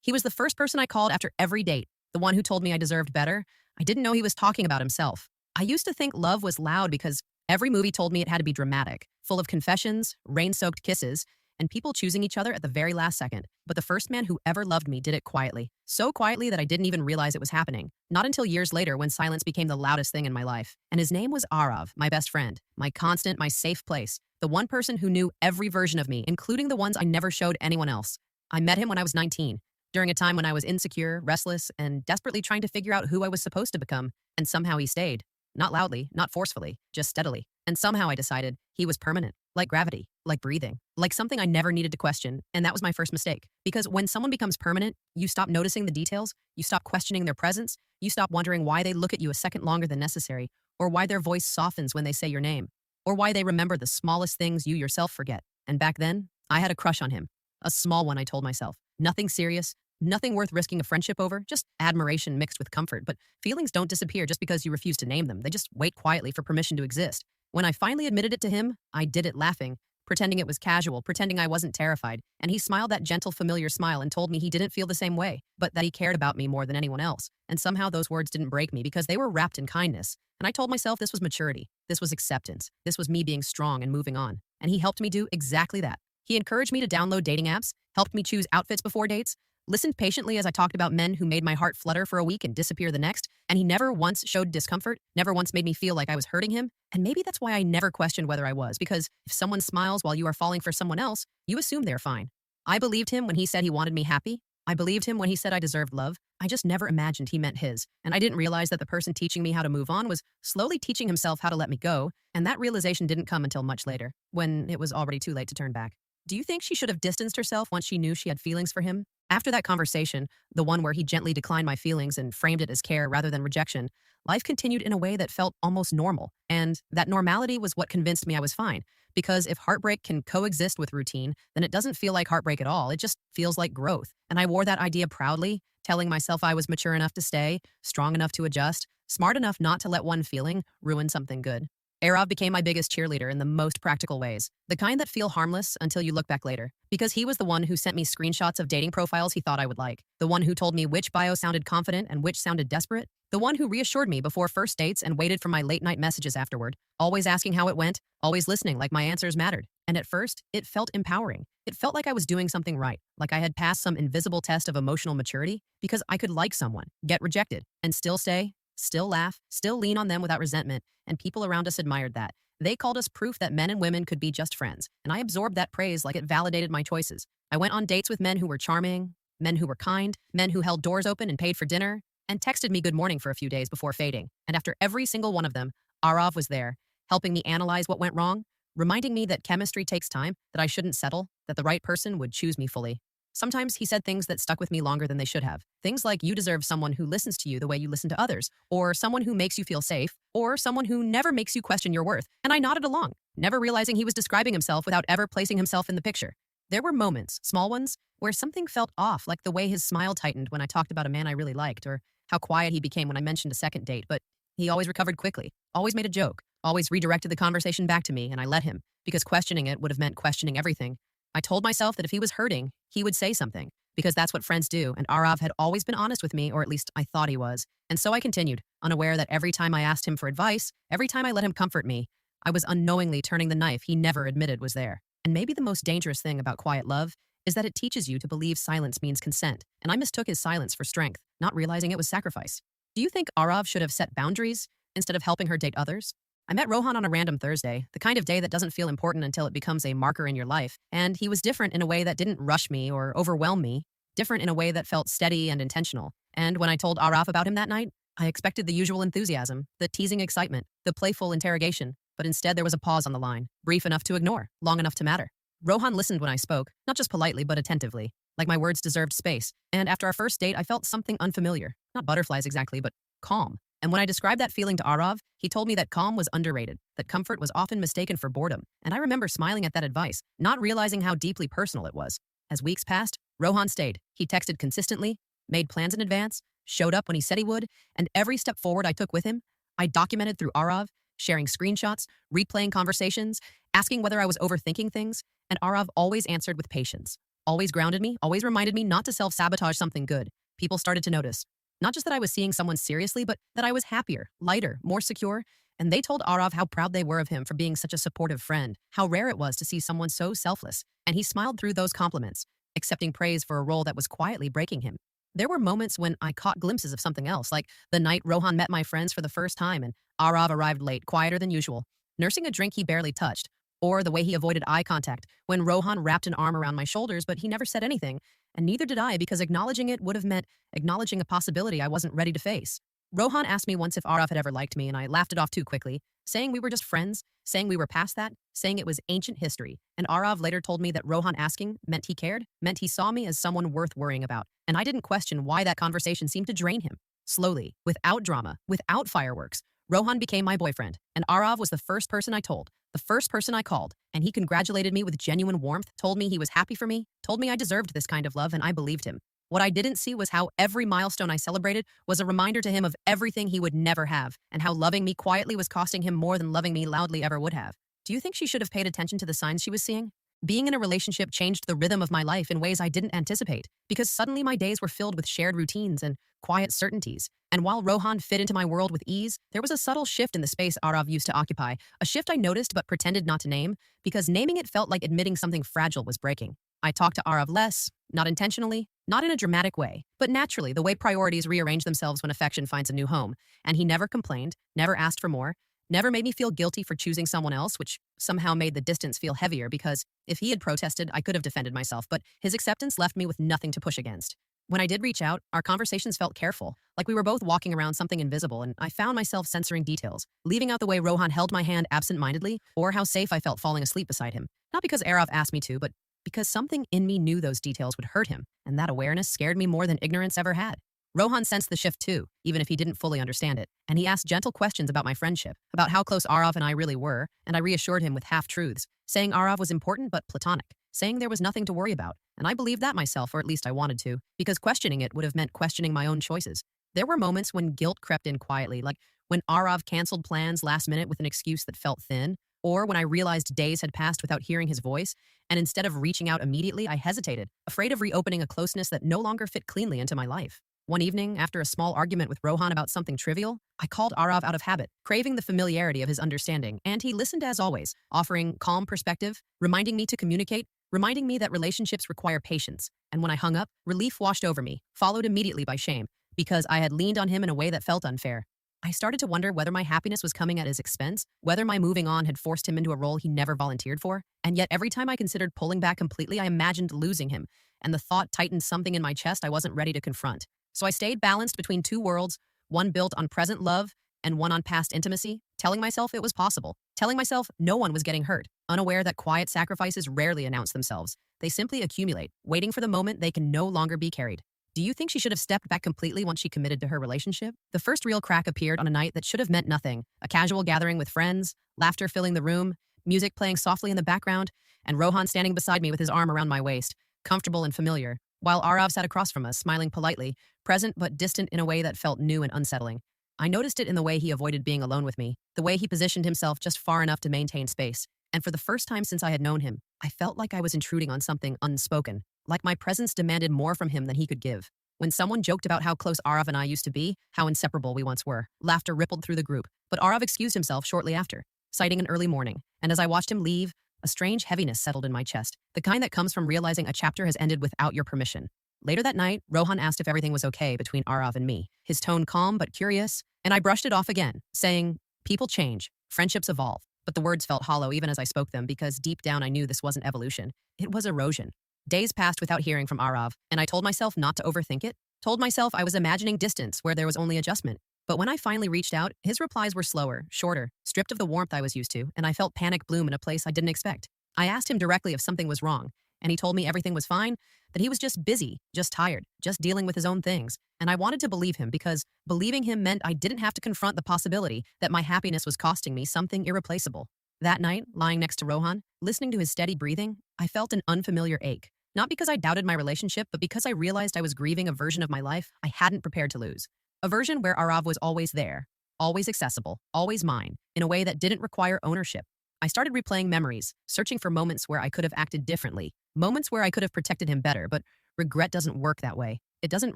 He was the first person I called after every date, the one who told me I deserved better. I didn't know he was talking about himself. I used to think love was loud because every movie told me it had to be dramatic, full of confessions, rain-soaked kisses, and people choosing each other at the very last second. But the first man who ever loved me did it quietly. So quietly that I didn't even realize it was happening. Not until years later when silence became the loudest thing in my life. And his name was Arav, my best friend, my constant, my safe place. The one person who knew every version of me, including the ones I never showed anyone else. I met him when I was 19, during a time when I was insecure, restless, and desperately trying to figure out who I was supposed to become. And somehow he stayed. Not loudly, not forcefully, just steadily. And somehow I decided he was permanent, like gravity, like breathing, like something I never needed to question. And that was my first mistake. Because when someone becomes permanent, you stop noticing the details, you stop questioning their presence, you stop wondering why they look at you a second longer than necessary, or why their voice softens when they say your name, or why they remember the smallest things you yourself forget. And back then, I had a crush on him. A small one, I told myself. Nothing serious, nothing worth risking a friendship over, just admiration mixed with comfort. But feelings don't disappear just because you refuse to name them. They just wait quietly for permission to exist. When I finally admitted it to him, I did it laughing, pretending it was casual, pretending I wasn't terrified. And he smiled that gentle, familiar smile and told me he didn't feel the same way, but that he cared about me more than anyone else. And somehow those words didn't break me because they were wrapped in kindness. And I told myself this was maturity. This was acceptance. This was me being strong and moving on. And he helped me do exactly that. He encouraged me to download dating apps, helped me choose outfits before dates, listened patiently as I talked about men who made my heart flutter for a week and disappear the next, and he never once showed discomfort, never once made me feel like I was hurting him. And maybe that's why I never questioned whether I was, because if someone smiles while you are falling for someone else, you assume they're fine. I believed him when he said he wanted me happy. I believed him when he said I deserved love. I just never imagined he meant his. And I didn't realize that the person teaching me how to move on was slowly teaching himself how to let me go. And that realization didn't come until much later, when it was already too late to turn back. Do you think she should have distanced herself once she knew she had feelings for him? After that conversation, the one where he gently declined my feelings and framed it as care rather than rejection, life continued in a way that felt almost normal. And that normality was what convinced me I was fine. Because if heartbreak can coexist with routine, then it doesn't feel like heartbreak at all. It just feels like growth. And I wore that idea proudly, telling myself I was mature enough to stay, strong enough to adjust, smart enough not to let one feeling ruin something good. Arav became my biggest cheerleader in the most practical ways, the kind that feel harmless until you look back later. Because he was the one who sent me screenshots of dating profiles he thought I would like, the one who told me which bio sounded confident and which sounded desperate, the one who reassured me before first dates and waited for my late-night messages afterward, always asking how it went, always listening like my answers mattered. And at first, it felt empowering. It felt like I was doing something right, like I had passed some invisible test of emotional maturity, because I could like someone, get rejected, and still stay, still laugh, still lean on them without resentment, and people around us admired that. They called us proof that men and women could be just friends, and I absorbed that praise like it validated my choices. I went on dates with men who were charming, men who were kind, men who held doors open and paid for dinner, and texted me good morning for a few days before fading. And after every single one of them, Arav was there, helping me analyze what went wrong, reminding me that chemistry takes time, that I shouldn't settle, that the right person would choose me fully. Sometimes he said things that stuck with me longer than they should have. Things like you deserve someone who listens to you the way you listen to others, or someone who makes you feel safe, or someone who never makes you question your worth. And I nodded along, never realizing he was describing himself without ever placing himself in the picture. There were moments, small ones, where something felt off, like the way his smile tightened when I talked about a man I really liked, or how quiet he became when I mentioned a second date, but he always recovered quickly, always made a joke, always redirected the conversation back to me, and I let him, because questioning it would have meant questioning everything. I told myself that if he was hurting, he would say something, because that's what friends do, and Arav had always been honest with me, or at least I thought he was. And so I continued, unaware that every time I asked him for advice, every time I let him comfort me, I was unknowingly turning the knife he never admitted was there. And maybe the most dangerous thing about quiet love is that it teaches you to believe silence means consent, and I mistook his silence for strength, not realizing it was sacrifice. Do you think Arav should have set boundaries instead of helping her date others? I met Rohan on a random Thursday, the kind of day that doesn't feel important until it becomes a marker in your life, and he was different in a way that didn't rush me or overwhelm me, different in a way that felt steady and intentional. And when I told Arav about him that night, I expected the usual enthusiasm, the teasing excitement, the playful interrogation, but instead there was a pause on the line, brief enough to ignore, long enough to matter. Rohan listened when I spoke, not just politely but attentively, like my words deserved space, and after our first date I felt something unfamiliar, not butterflies exactly, but calm. And when I described that feeling to Arav, he told me that calm was underrated, that comfort was often mistaken for boredom. And I remember smiling at that advice, not realizing how deeply personal it was. As weeks passed, Rohan stayed. He texted consistently, made plans in advance, showed up when he said he would, and every step forward I took with him, I documented through Arav, sharing screenshots, replaying conversations, asking whether I was overthinking things, and Arav always answered with patience, always grounded me, always reminded me not to self-sabotage something good. People started to notice. Not just that I was seeing someone seriously, but that I was happier, lighter, more secure. And they told Arav how proud they were of him for being such a supportive friend, how rare it was to see someone so selfless. And he smiled through those compliments, accepting praise for a role that was quietly breaking him. There were moments when I caught glimpses of something else, like the night Rohan met my friends for the first time and Arav arrived late, quieter than usual, nursing a drink he barely touched, or the way he avoided eye contact when Rohan wrapped an arm around my shoulders, but he never said anything, and neither did I because acknowledging it would have meant acknowledging a possibility I wasn't ready to face. Rohan asked me once if Arav had ever liked me, and I laughed it off too quickly, saying we were just friends, saying we were past that, saying it was ancient history. And Arav later told me that Rohan asking meant he cared, meant he saw me as someone worth worrying about, and I didn't question why that conversation seemed to drain him. Slowly, without drama, without fireworks, Rohan became my boyfriend, and Arav was the first person I told, the first person I called, and he congratulated me with genuine warmth, told me he was happy for me, told me I deserved this kind of love, and I believed him. What I didn't see was how every milestone I celebrated was a reminder to him of everything he would never have, and how loving me quietly was costing him more than loving me loudly ever would have. Do you think she should have paid attention to the signs she was seeing? Being in a relationship changed the rhythm of my life in ways I didn't anticipate, because suddenly my days were filled with shared routines and quiet certainties. And while Rohan fit into my world with ease, there was a subtle shift in the space Arav used to occupy, a shift I noticed but pretended not to name, because naming it felt like admitting something fragile was breaking. I talked to Arav less, not intentionally, not in a dramatic way, but naturally, the way priorities rearrange themselves when affection finds a new home. And he never complained, never asked for more, never made me feel guilty for choosing someone else, which somehow made the distance feel heavier because if he had protested, I could have defended myself, but his acceptance left me with nothing to push against. When I did reach out, our conversations felt careful, like we were both walking around something invisible, and I found myself censoring details, leaving out the way Rohan held my hand absent-mindedly or how safe I felt falling asleep beside him. Not because Arav asked me to, but because something in me knew those details would hurt him, and that awareness scared me more than ignorance ever had. Rohan sensed the shift too, even if he didn't fully understand it, and he asked gentle questions about my friendship, about how close Arav and I really were, and I reassured him with half-truths, saying Arav was important but platonic, saying there was nothing to worry about, and I believed that myself, or at least I wanted to, because questioning it would have meant questioning my own choices. There were moments when guilt crept in quietly, like when Arav canceled plans last minute with an excuse that felt thin, or when I realized days had passed without hearing his voice, and instead of reaching out immediately, I hesitated, afraid of reopening a closeness that no longer fit cleanly into my life. One evening, after a small argument with Rohan about something trivial, I called Arav out of habit, craving the familiarity of his understanding, and he listened as always, offering calm perspective, reminding me to communicate, reminding me that relationships require patience. And when I hung up, relief washed over me, followed immediately by shame, because I had leaned on him in a way that felt unfair. I started to wonder whether my happiness was coming at his expense, whether my moving on had forced him into a role he never volunteered for, and yet every time I considered pulling back completely, I imagined losing him, and the thought tightened something in my chest I wasn't ready to confront. So I stayed balanced between two worlds, one built on present love and one on past intimacy, telling myself it was possible, telling myself no one was getting hurt, unaware that quiet sacrifices rarely announce themselves. They simply accumulate, waiting for the moment they can no longer be carried. Do you think she should have stepped back completely once she committed to her relationship? The first real crack appeared on a night that should have meant nothing, a casual gathering with friends, laughter filling the room, music playing softly in the background, and Rohan standing beside me with his arm around my waist, comfortable and familiar, while Arav sat across from us, smiling politely, present but distant in a way that felt new and unsettling. I noticed it in the way he avoided being alone with me, the way he positioned himself just far enough to maintain space, and for the first time since I had known him, I felt like I was intruding on something unspoken, like my presence demanded more from him than he could give. When someone joked about how close Arav and I used to be, how inseparable we once were, laughter rippled through the group, but Arav excused himself shortly after, citing an early morning, and as I watched him leave, a strange heaviness settled in my chest, the kind that comes from realizing a chapter has ended without your permission. Later that night, Rohan asked if everything was okay between Arav and me, his tone calm but curious, and I brushed it off again, saying, people change, friendships evolve, but the words felt hollow even as I spoke them because deep down I knew this wasn't evolution, it was erosion. Days passed without hearing from Arav, and I told myself not to overthink it, told myself I was imagining distance where there was only adjustment. But when I finally reached out, his replies were slower, shorter, stripped of the warmth I was used to, and I felt panic bloom in a place I didn't expect. I asked him directly if something was wrong, and he told me everything was fine, that he was just busy, just tired, just dealing with his own things. And I wanted to believe him because believing him meant I didn't have to confront the possibility that my happiness was costing me something irreplaceable. That night, lying next to Rohan, listening to his steady breathing, I felt an unfamiliar ache. Not because I doubted my relationship, but because I realized I was grieving a version of my life I hadn't prepared to lose. A version where Arav was always there, always accessible, always mine, in a way that didn't require ownership. I started replaying memories, searching for moments where I could have acted differently, moments where I could have protected him better, but regret doesn't work that way. It doesn't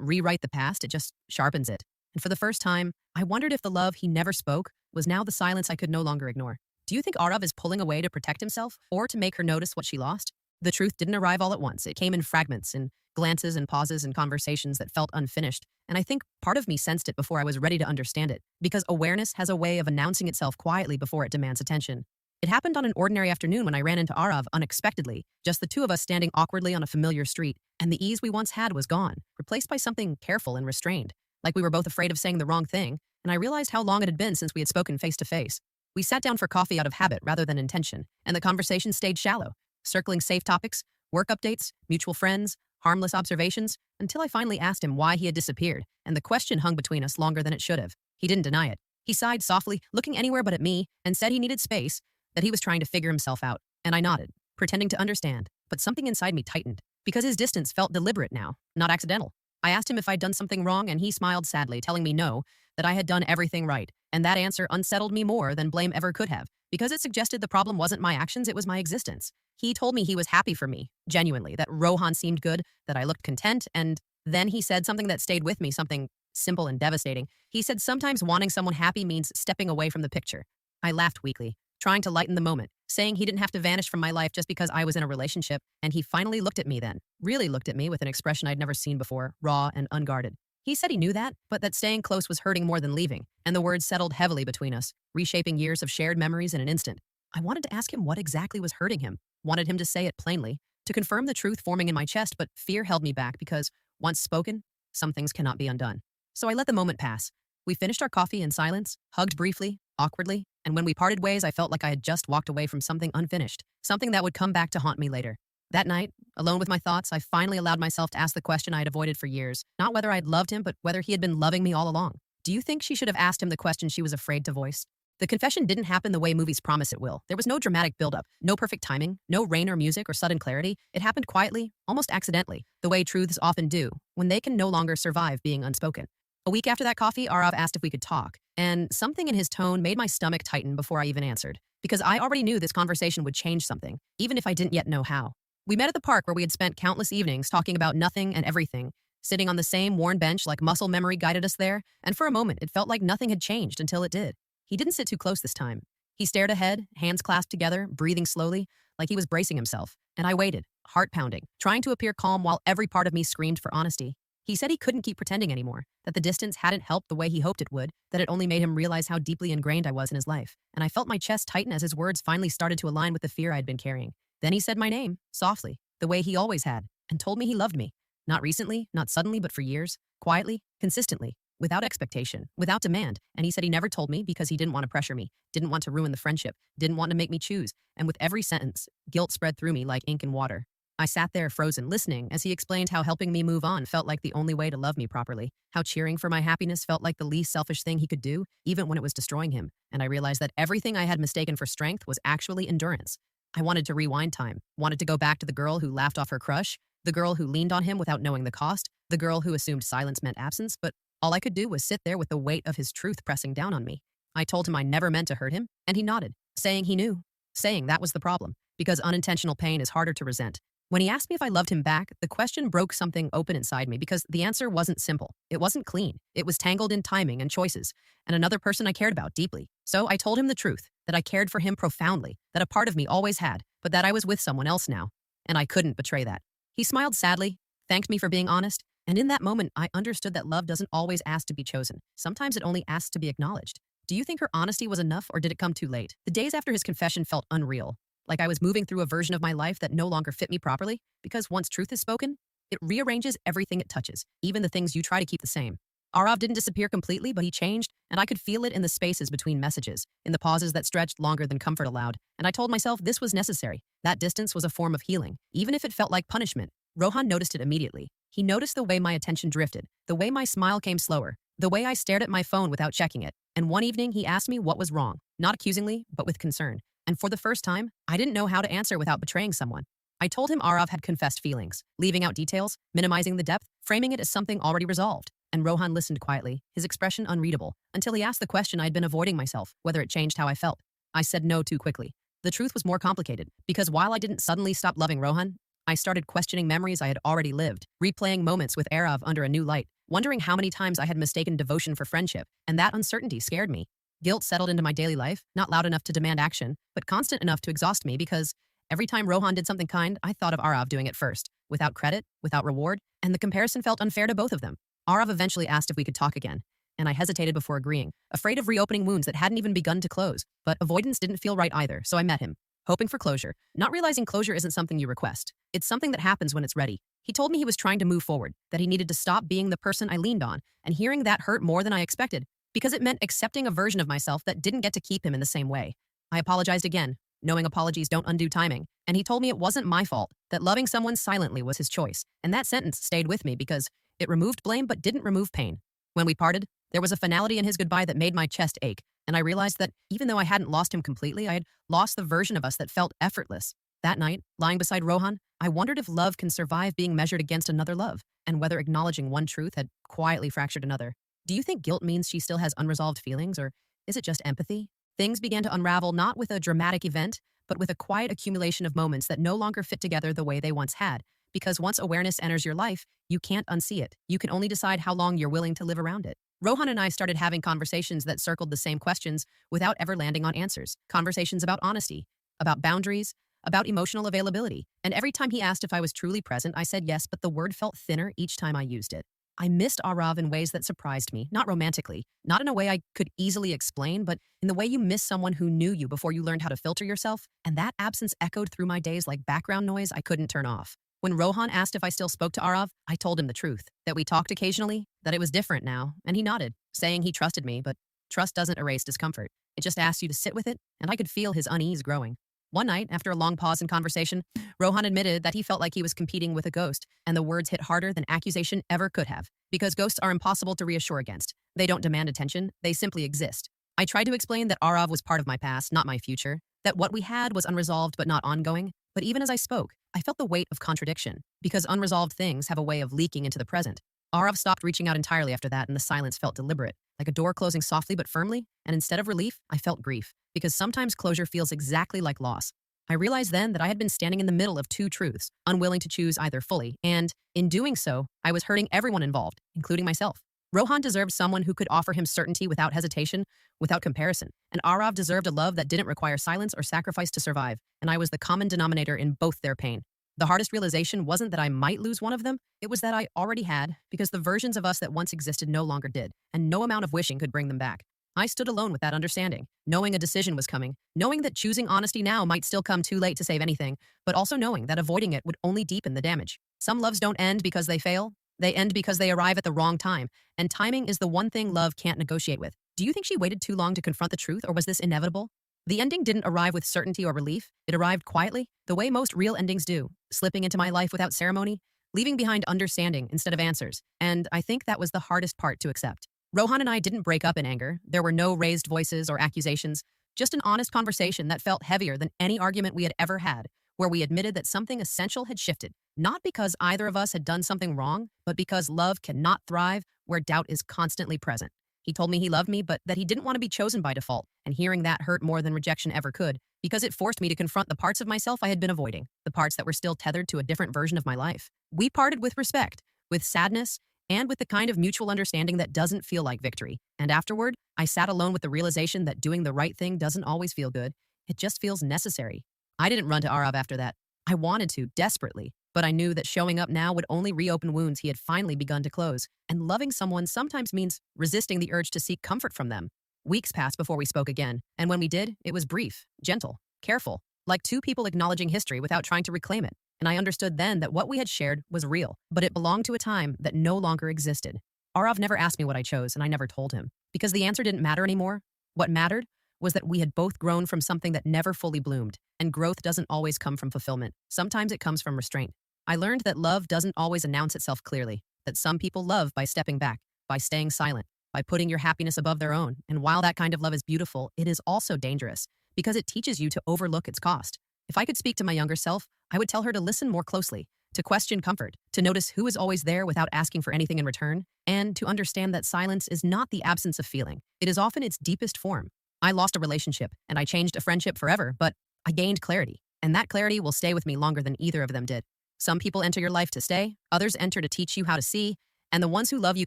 rewrite the past, it just sharpens it. And for the first time, I wondered if the love he never spoke was now the silence I could no longer ignore. Do you think Arav is pulling away to protect himself or to make her notice what she lost? The truth didn't arrive all at once. It came in fragments, in glances and pauses and conversations that felt unfinished. And I think part of me sensed it before I was ready to understand it, because awareness has a way of announcing itself quietly before it demands attention. It happened on an ordinary afternoon when I ran into Arav unexpectedly, just the two of us standing awkwardly on a familiar street, and the ease we once had was gone, replaced by something careful and restrained, like we were both afraid of saying the wrong thing, and I realized how long it had been since we had spoken face to face. We sat down for coffee out of habit rather than intention, and the conversation stayed shallow, circling safe topics, work updates, mutual friends, harmless observations, until I finally asked him why he had disappeared, and the question hung between us longer than it should have. He didn't deny it. He sighed softly, looking anywhere but at me, and said he needed space, that he was trying to figure himself out, and I nodded, pretending to understand, but something inside me tightened, because his distance felt deliberate now, not accidental. I asked him if I'd done something wrong, and he smiled sadly, telling me no, that I had done everything right, and that answer unsettled me more than blame ever could have, because it suggested the problem wasn't my actions, it was my existence. He told me he was happy for me, genuinely, that Rohan seemed good, that I looked content, and then he said something that stayed with me, something simple and devastating. He said sometimes wanting someone happy means stepping away from the picture. I laughed weakly, trying to lighten the moment, saying he didn't have to vanish from my life just because I was in a relationship, and he finally looked at me then, really looked at me with an expression I'd never seen before, raw and unguarded. He said he knew that, but that staying close was hurting more than leaving, and the words settled heavily between us, reshaping years of shared memories in an instant. I wanted to ask him what exactly was hurting him, wanted him to say it plainly, to confirm the truth forming in my chest, but fear held me back because, once spoken, some things cannot be undone. So I let the moment pass. We finished our coffee in silence, hugged briefly, awkwardly, and when we parted ways, I felt like I had just walked away from something unfinished, something that would come back to haunt me later. That night, alone with my thoughts, I finally allowed myself to ask the question I had avoided for years, not whether I'd loved him, but whether he had been loving me all along. Do you think she should have asked him the question she was afraid to voice? The confession didn't happen the way movies promise it will. There was no dramatic buildup, no perfect timing, no rain or music or sudden clarity. It happened quietly, almost accidentally, the way truths often do, when they can no longer survive being unspoken. A week after that coffee, Arav asked if we could talk, and something in his tone made my stomach tighten before I even answered, because I already knew this conversation would change something, even if I didn't yet know how. We met at the park where we had spent countless evenings talking about nothing and everything, sitting on the same worn bench like muscle memory guided us there, and for a moment it felt like nothing had changed until it did. He didn't sit too close this time. He stared ahead, hands clasped together, breathing slowly, like he was bracing himself, and I waited, heart pounding, trying to appear calm while every part of me screamed for honesty. He said he couldn't keep pretending anymore, that the distance hadn't helped the way he hoped it would, that it only made him realize how deeply ingrained I was in his life, and I felt my chest tighten as his words finally started to align with the fear I'd been carrying. Then he said my name, softly, the way he always had, and told me he loved me. Not recently, not suddenly, but for years, quietly, consistently, without expectation, without demand, and he said he never told me because he didn't want to pressure me, didn't want to ruin the friendship, didn't want to make me choose, and with every sentence, guilt spread through me like ink in water. I sat there frozen, listening as he explained how helping me move on felt like the only way to love me properly, how cheering for my happiness felt like the least selfish thing he could do, even when it was destroying him, and I realized that everything I had mistaken for strength was actually endurance. I wanted to rewind time, wanted to go back to the girl who laughed off her crush, the girl who leaned on him without knowing the cost, the girl who assumed silence meant absence, but all I could do was sit there with the weight of his truth pressing down on me. I told him I never meant to hurt him, and he nodded, saying he knew, saying that was the problem, because unintentional pain is harder to resent. When he asked me if I loved him back, the question broke something open inside me because the answer wasn't simple. It wasn't clean. It was tangled in timing and choices, and another person I cared about deeply. So I told him the truth, that I cared for him profoundly, that a part of me always had, but that I was with someone else now, and I couldn't betray that. He smiled sadly, thanked me for being honest, and in that moment, I understood that love doesn't always ask to be chosen. Sometimes it only asks to be acknowledged. Do you think her honesty was enough, or did it come too late? The days after his confession felt unreal, like I was moving through a version of my life that no longer fit me properly, because once truth is spoken, it rearranges everything it touches, even the things you try to keep the same. Arav didn't disappear completely, but he changed, and I could feel it in the spaces between messages, in the pauses that stretched longer than comfort allowed, and I told myself this was necessary. That distance was a form of healing, even if it felt like punishment. Rohan noticed it immediately. He noticed the way my attention drifted, the way my smile came slower, the way I stared at my phone without checking it, and one evening he asked me what was wrong, not accusingly, but with concern. And for the first time, I didn't know how to answer without betraying someone. I told him Arav had confessed feelings, leaving out details, minimizing the depth, framing it as something already resolved. And Rohan listened quietly, his expression unreadable, until he asked the question I'd been avoiding myself, whether it changed how I felt. I said no too quickly. The truth was more complicated, because while I didn't suddenly stop loving Rohan, I started questioning memories I had already lived, replaying moments with Arav under a new light, wondering how many times I had mistaken devotion for friendship, and that uncertainty scared me. Guilt settled into my daily life, not loud enough to demand action, but constant enough to exhaust me because every time Rohan did something kind, I thought of Arav doing it first, without credit, without reward, and the comparison felt unfair to both of them. Arav eventually asked if we could talk again, and I hesitated before agreeing, afraid of reopening wounds that hadn't even begun to close. But avoidance didn't feel right either, so I met him, hoping for closure, not realizing closure isn't something you request. It's something that happens when it's ready. He told me he was trying to move forward, that he needed to stop being the person I leaned on, and hearing that hurt more than I expected, because it meant accepting a version of myself that didn't get to keep him in the same way. I apologized again, knowing apologies don't undo timing, and he told me it wasn't my fault, that loving someone silently was his choice, and that sentence stayed with me because it removed blame but didn't remove pain. When we parted, there was a finality in his goodbye that made my chest ache, and I realized that even though I hadn't lost him completely, I had lost the version of us that felt effortless. That night, lying beside Rohan, I wondered if love can survive being measured against another love, and whether acknowledging one truth had quietly fractured another. Do you think guilt means she still has unresolved feelings, or is it just empathy? Things began to unravel not with a dramatic event, but with a quiet accumulation of moments that no longer fit together the way they once had. Because once awareness enters your life, you can't unsee it. You can only decide how long you're willing to live around it. Rohan and I started having conversations that circled the same questions without ever landing on answers. Conversations about honesty, about boundaries, about emotional availability. And every time he asked if I was truly present, I said yes, but the word felt thinner each time I used it. I missed Arav in ways that surprised me, not romantically, not in a way I could easily explain, but in the way you miss someone who knew you before you learned how to filter yourself, and that absence echoed through my days like background noise I couldn't turn off. When Rohan asked if I still spoke to Arav, I told him the truth, that we talked occasionally, that it was different now, and he nodded, saying he trusted me, but trust doesn't erase discomfort. It just asks you to sit with it, and I could feel his unease growing. One night, after a long pause in conversation, Rohan admitted that he felt like he was competing with a ghost, and the words hit harder than accusation ever could have, because ghosts are impossible to reassure against. They don't demand attention, they simply exist. I tried to explain that Arav was part of my past, not my future, that what we had was unresolved but not ongoing, but even as I spoke, I felt the weight of contradiction, because unresolved things have a way of leaking into the present. Arav stopped reaching out entirely after that, and the silence felt deliberate, like a door closing softly but firmly, and instead of relief, I felt grief, because sometimes closure feels exactly like loss. I realized then that I had been standing in the middle of two truths, unwilling to choose either fully, and, in doing so, I was hurting everyone involved, including myself. Rohan deserved someone who could offer him certainty without hesitation, without comparison, and Arav deserved a love that didn't require silence or sacrifice to survive, and I was the common denominator in both their pain. The hardest realization wasn't that I might lose one of them, it was that I already had, because the versions of us that once existed no longer did, and no amount of wishing could bring them back. I stood alone with that understanding, knowing a decision was coming, knowing that choosing honesty now might still come too late to save anything, but also knowing that avoiding it would only deepen the damage. Some loves don't end because they fail, they end because they arrive at the wrong time, and timing is the one thing love can't negotiate with. Do you think she waited too long to confront the truth, or was this inevitable? The ending didn't arrive with certainty or relief, it arrived quietly, the way most real endings do, slipping into my life without ceremony, leaving behind understanding instead of answers, and I think that was the hardest part to accept. Rohan and I didn't break up in anger. There were no raised voices or accusations, just an honest conversation that felt heavier than any argument we had ever had, where we admitted that something essential had shifted, not because either of us had done something wrong, but because love cannot thrive where doubt is constantly present. He told me he loved me, but that he didn't want to be chosen by default, and hearing that hurt more than rejection ever could, because it forced me to confront the parts of myself I had been avoiding, the parts that were still tethered to a different version of my life. We parted with respect, with sadness, and with the kind of mutual understanding that doesn't feel like victory. And afterward, I sat alone with the realization that doing the right thing doesn't always feel good. It just feels necessary. I didn't run to Arav after that. I wanted to, desperately, but I knew that showing up now would only reopen wounds he had finally begun to close. And loving someone sometimes means resisting the urge to seek comfort from them. Weeks passed before we spoke again, and when we did, it was brief, gentle, careful, like two people acknowledging history without trying to reclaim it. And I understood then that what we had shared was real, but it belonged to a time that no longer existed. Arav never asked me what I chose, and I never told him, because the answer didn't matter anymore. What mattered was that we had both grown from something that never fully bloomed, and growth doesn't always come from fulfillment. Sometimes it comes from restraint. I learned that love doesn't always announce itself clearly, that some people love by stepping back, by staying silent, by putting your happiness above their own. And while that kind of love is beautiful, it is also dangerous, because it teaches you to overlook its cost. If I could speak to my younger self, I would tell her to listen more closely, to question comfort, to notice who is always there without asking for anything in return, and to understand that silence is not the absence of feeling. It is often its deepest form. I lost a relationship, and I changed a friendship forever, but I gained clarity, and that clarity will stay with me longer than either of them did. Some people enter your life to stay, others enter to teach you how to see, and the ones who love you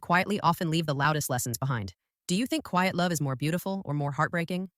quietly often leave the loudest lessons behind. Do you think quiet love is more beautiful or more heartbreaking?